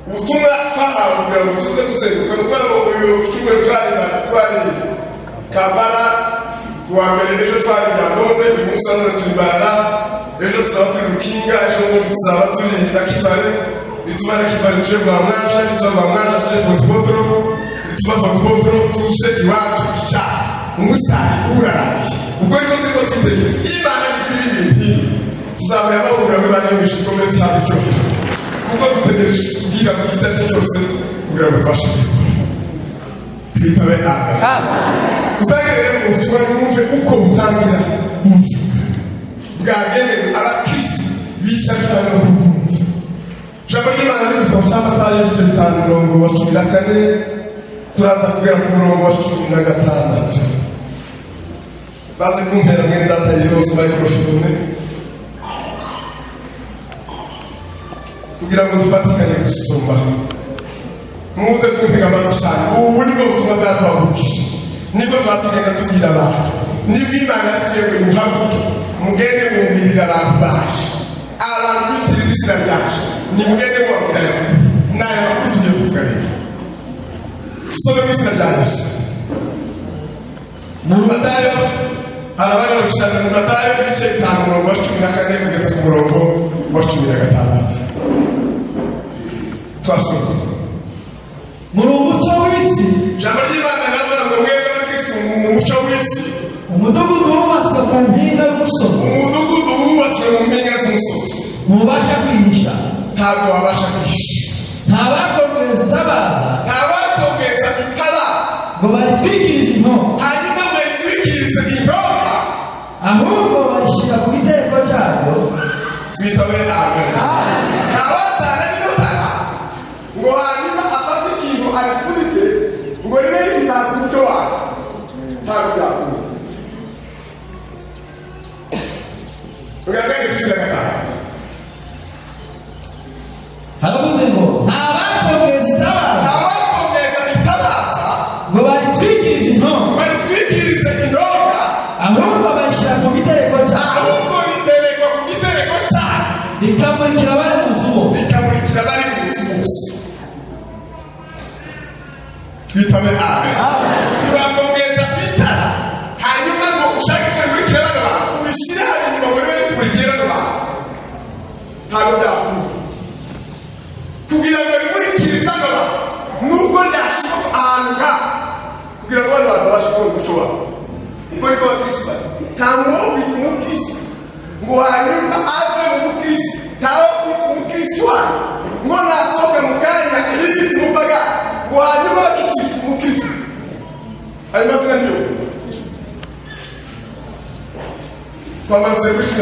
ubutumwa twahawe kugira ngo tuze guseruka ni ukuvuga ngo uyu cyumweru twari Kampala kuwa mbere, ejo twari Nyanombe, uyu munsi wa none turi Mbarara, ejo tuzaba turi Rukinga, ejo bundi tuzaba turi Nakivale, nituma Nakivale tuje kwa Mwanja, nituma kwa Mwanja tuje Fotobotoro, nituma Fotobotoro tuje iwacu ica umusitari uburarangiye. Ubwo niko turiko twitegereza Imana n'ikiri ibintu tuzamenya amahugurwa y'Imana y'imishiko mbese ntabwo icyo kuko dutegereje tubwira mu gice cyose kugira ngo tubashe twitabe amen. Tuzagere mu butumwa n'umve uko butangira ubuvuga bwagenewe abakristo bicaranye no kubwumva. Ijambo ry'Imana ni mu gitabo cya Matayo igice 5:14 turaza kugera ku murongo wa 16. Baze kumpera mwene data yose bari kurushume kugira ngo dufatikanye gusoma. Muze kuntega amaso cyane. Ubu nibwo butumwa bwatwabukije, nibwo twatugenda tubwira abantu, nibwo Imana yatubwiye ngo muhaguke mugende mubwirira abantu baje, abantu bitira izina ryaje, nimugende mubabwira abantu nayo makuru tugiye kuvuga rero. Dusome mu izina rya Yesu mu Matayo, harabari babishaka mu Matayo igice 5:14 kugeza ku murongo wa 16. Twasoma muri umuco w'isi. Ijambo ry'Imana riravuga ngo mwebwe abakristo mu muco w'isi. Umudugudu wubatswe ku mpinga y'umusozi. Umudugudu wubatswe mu mpinga z'umusozi. Ntubasha kwihisha. Ntabwo wabasha kwihisha. Ntabakongeza itabaza. Ntabakongeza itabaza ngo baritwikirize intonga. hanyuma baritwikirize intonga, ahubwo barishyira ku gitereko cyaryo. twitabe amen. Ntabatana n'inotara ngo hanyuma afate ikintu arifurike ngo ribe ritazi umuco wawe. Ntabwo byakunda. Ugaragaye igiciro gatanu. Haravuze ngo ntabakongeza itabaza. Ntabakongeza itabaza ngo baritwikirize intonga. baritwikirize intonga, ahubwo barishyira ku gitereko cyaryo. ahubwo riterekwa ku gitereko cyane, rikamurikira abari mu nzu bose. rikamurikira abari mu nzu bose. Twitabe amen. Turakongeza itara hanyuma ngo ushake kumurikira bano bantu ubishyire hano inyuma muri bene kumurikira bano bantu. Ntabwo byakunda kugira ngo rimurikire bano bantu, nubwo ryashyirwa ahantu nk'aha kugira ngo bano bantu babashe kubona umuco wabo. Ubwo niko abakristo bati nta muntu kwita umukristo ngo hanyuma ave mu mukristo, ntawe kwita umukristo wanyu ngo nasohoka mu kanya yiyita umupaka ngo hanyuma bakicita umukristo. Ayo mazina niyo twamanutse kuri 16.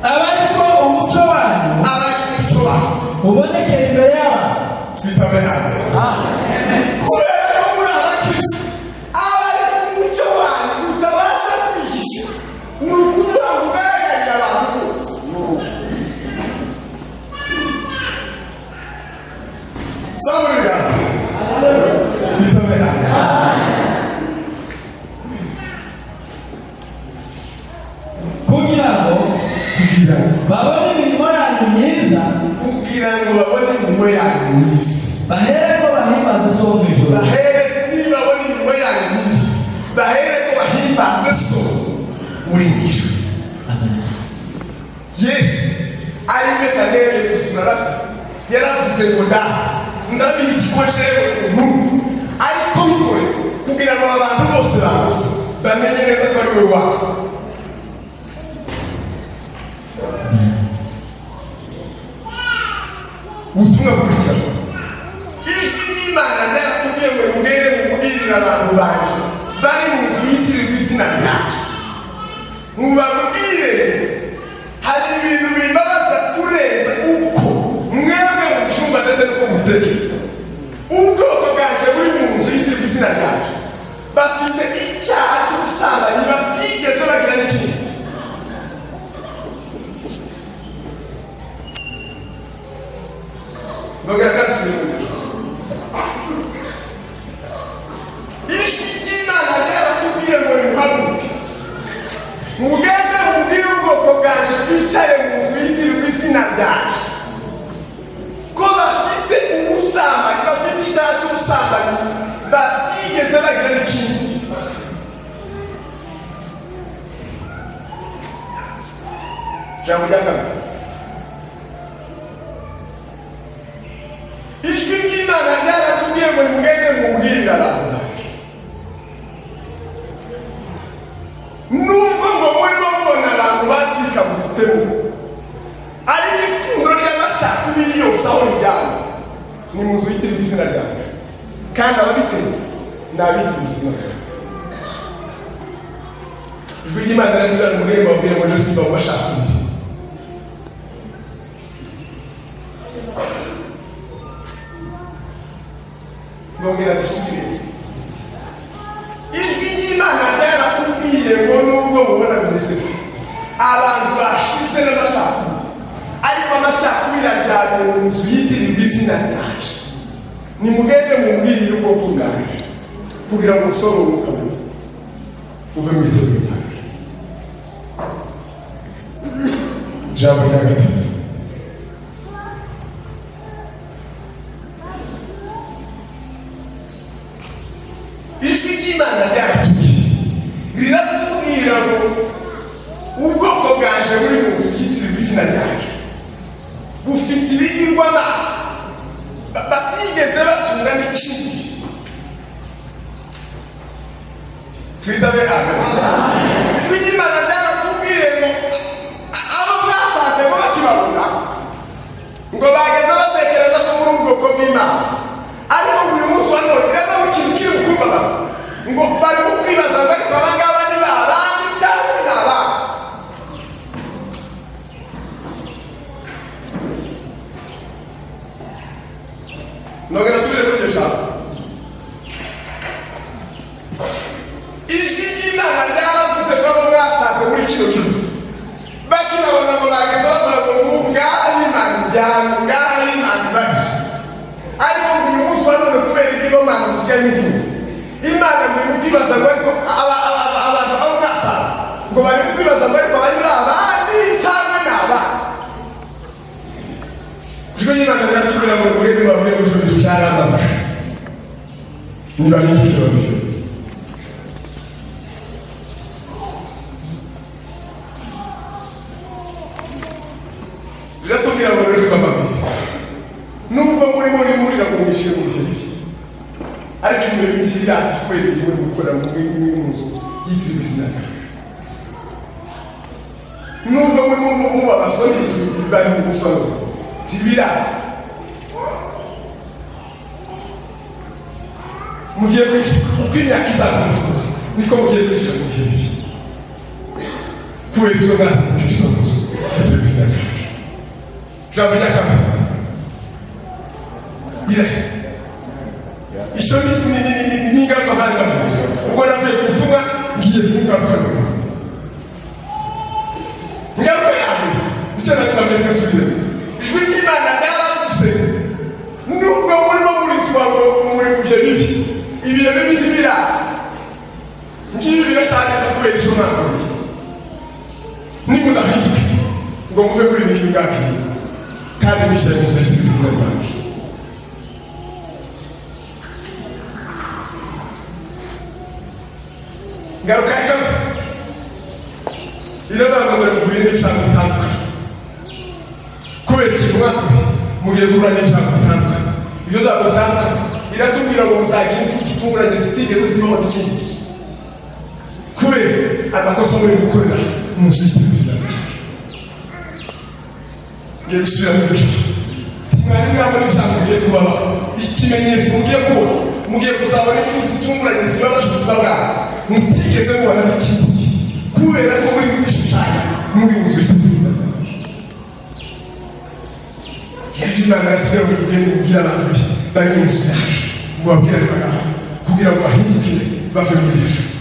abariko umuco wanyu abari umuco wanyu ubonekera imbere y'abantu. twitabe amen. Kubera ko muri abakristo abari umuco wanyu utabasha kwihisha, ni ukuvuga ngo ugaragarira abantu bose. Zamurira twitabe amen. kugira ngo babone imirimo yanyu myiza, kugira ngo babone imirimo yanyu myiza, bahere ko bahimbaza so mu ijuru. nibabona imirimo yanyu myiza bahere ko bahimbaze so uri mu ijuru. Yesu ari Betaneli gusura rasa yaravuze ngo ndabizi ko jewe umuntu ariko bikore kugira ngo abantu bose baguze bamenye neza ko ari we wawe. Ubutumwa bukurikira ijwi ry'Imana ryaratubwiye ngo mugende mubwirire abantu baje bari mu nzu yitirirwa izina ryaje, mubabwire hari ibintu bibabaza kurenza uko mwebwe mu cyumba ndetse n'uko mutekereza. Ubwoko bwaje buri mu nzu yitirirwa izina ryaje bafite icyaha cy'ubusambanyi batigeze bagira n'ikintu. Ijwi ry'Imana ryaratubwiye ngo muhaguruke mugende mubwire ijambo rya kabiri, ijwi ry'Imana ryaratubwiye ngo nimugende mubwirire abantu. Nubwo ngo murimo mubona abantu bacika mu isemu, ariko ipfundo ry'amacakubiri yose aho rijyana ni mu nzu yitiriwe izina ryawe, kandi ababiteye ni abitiriwe izina ryawe. Ijwi ry'Imana riratubwira ngo mugende mubabwire ngo ntisimba mu macakubiri. Ndongera dusubire, ijwi ry'Imana ryaratubwiye ngo nubwo mubona bimeze abantu bashize n'amacakubiri, ariko amacakubiri aryamye mu nzu yitiriwe izina ryaje, nimugende mubwirire ubwoko bwaje kugira ngo umusoro w'umwuka uve mu itorero ryaje. Ijambo rya gatatu, ijwi ry'Imana ryaratubwiye, riratubwira ngo ubwoko bwaje buri mu nzu yitiriwe izina ryaje bufite ibigirwamana batigeze batunga n'ikindi. Twitabe amen. Ijwi ry'Imana ryaratubwiye ngo abo mwasanze ngo bakibabona ngo bageze batekereza ko muri ubwoko bw'Imana, ariko buri munsi wa none irabamo ikintu kiri mu kubabaza ngo bari mu kwibaza ngo ariko aba ngaba ni babandi cyangwa ni abandi. Nongera asubire muri iryo jambo, ijwi ry'Imana ryaravuze ko abo mwasanze muri kino gihugu bakibabona ngo bageze bavuga ngo ngaha Imana ijyana, ngaha Imana ibaje, ariko ngo uyu munsi wa none kubera ibigirwamana musigaye mutuzi, Imana muri mu kwibaza ngo ariko abantu abo mwasanze ngo bari mu kwibaza ngo ariko aba ni babandi cyangwa ni abandi. Ijwi ry'Imana riratubwira ngo mugende mubabwire ngo ijuru ryarambabasha, nibahindukire babijure. Riratubwira ngo rero bababwire, nubwo murira ngo mwishyire mu bihe bibi, ariko ibyo bintu biraza kubera ibyo gukora mu nzu yitiriwe izina ryawe. Nubwo mubabazwa n'ibintu bibaye mu musoro ntibiraza, mugiye kwishyura uko imyaka izakomeza kuza niko mugiye kwishyura mu bihe bibi kubera ibyo mwazanye kwishyura mu nzu yitiriwe izina ryawe. Ijambo rya kabiri, icyo ni ingaruka bari bambaye ubwo navuye ku butumwa ngiye ku ngaruka n'ubu. Ingaruka ya mbere nicyo nari bambaye kwesubiremo, ijwi ry'Imana ryaravuze nubwo murimo murizwa ngo muri mu bihe bibi, ibihe bibi ntibiraza, ngibi biracageza kubera icyo mwakoze, nimudahinduke ngo muve muri ibi ngibi ngakiye kandi bishyire mu nzu yitiriwe izina ryawe. Ingaruka ya kabiri, irabangamira muhuye n'ibyago bitandukanye kubera ikintu mwakoze, mugiye guhura n'ibyago bitandukanye. Ibyo byago bitandukanye iratubwira ngo muzagira impfu zitunguranye zitigeze zibaho n'ikindi kubera amakosa muri gukorera mu nzu yitiriwe izina ryawe. Ngiye gusubira muri iryo jambo, mwari mwaba n'ibyago mugiye kubabaho, ikimenyetso mugiye kubona, mugiye kuzabona impfu zitunguranye zibabaje ubuzima bwawe mutigeze mubona n'ikindi kubera ko muri kwishushanya muri mu nzu yitiriwe izina ryawe. Imana iratubwira ngo mugende mubwire abantu bari mu nzu yaje, mubabwire amagambo kugira ngo bahindukire bave muri iryo joro.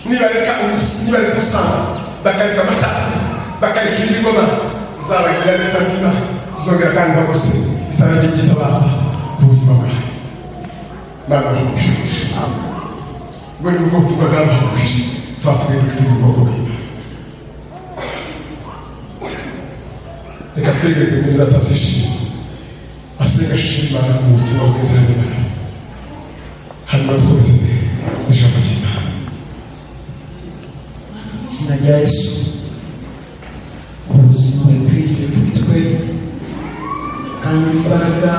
Nibareka usanga bakareka amacakubiri, bakareka ibigirwamana, uzabagirira neza niba uzongera kandi bagose itangira igitabaza ku buzima bwawe. Imana bamugisha ngo ni ubwo butumwa bwabamugisha twatubwira ko turi ubwoko bw'Imana. Reka twegeze neza atabyishimiye asenga ashima Imana mu butumwa bwiza y'Imana, hanyuma twumve ijambo ry'Imana. Mu izina rya Yesu. imbaraga